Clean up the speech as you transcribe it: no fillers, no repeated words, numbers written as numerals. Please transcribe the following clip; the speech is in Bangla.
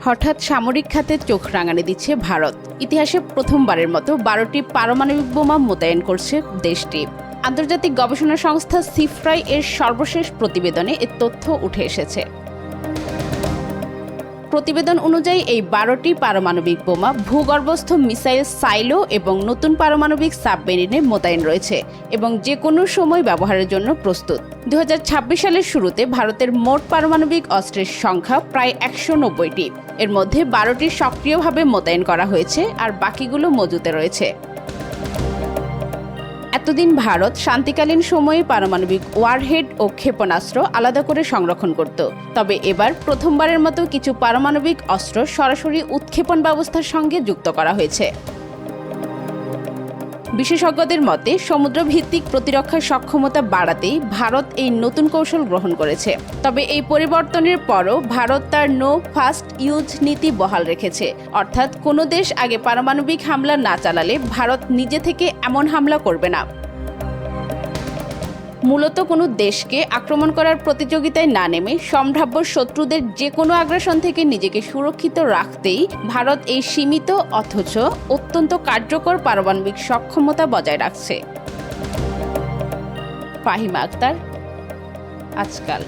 হঠাৎ সামরিক খাতে চোখ রাঙানি দিচ্ছে ভারত। ইতিহাসে প্রথমবারের মতো 12টি পারমাণবিক বোমা মোতায়েন করছে দেশটি। আন্তর্জাতিক গবেষণা সংস্থা সিফ্রাই এর সর্বশেষ প্রতিবেদনে এ তথ্য উঠে এসেছে। প্রতিবেদন অনুযায়ী এই 12টি পারমাণবিক বোমা ভূগর্ভস্থ মিসাইল সাইলো এবং নতুন পারমাণবিক সাবমেরিনে মোতায়েন রয়েছে এবং যে কোনো সময় ব্যবহারের জন্য প্রস্তুত। 2026 সালের শুরুতে ভারতের মোট পারমাণবিক অস্ত্রের সংখ্যা প্রায় 190টি। এর মধ্যে 12টি সক্রিয়ভাবে মোতায়েন করা হয়েছে আর বাকিগুলো মজুতে রয়েছে। এতদিন ভারত শান্তিকালীন সময়ে পারমাণবিক ওয়ারহেড ও ক্ষেপণাস্ত্র আলাদা করে সংরক্ষণ করত। তবে এবার প্রথমবারের মতো কিছু পারমাণবিক অস্ত্র সরাসরি উৎক্ষেপণ ব্যবস্থার সঙ্গে যুক্ত করা হয়েছে। বিশেষজ্ঞদের মতে সমুদ্রভিত্তিক প্রতিরক্ষা সক্ষমতা বাড়াতেই ভারত এই নতুন কৌশল গ্রহণ করেছে। তবে এই পরিবর্তনের পরও ভারত তার নো ফার্স্ট ইউজ নীতি বহাল রেখেছে, অর্থাৎ কোনো দেশ আগে পারমাণবিক হামলা না চালালে ভারত নিজে থেকে এমন হামলা করবে না। মূলত কোনো দেশকে আক্রমণ করার প্রতিযোগিতায় না নেমে সম্ভাব্য শত্রুদের যে কোনো আগ্রাসন থেকে নিজেকে সুরক্ষিত রাখতেই ভারত এই সীমিত অথচ অত্যন্ত কার্যকর পারমাণবিক সক্ষমতা বজায় রাখছে। ফাহিমা আক্তার, আজকাল।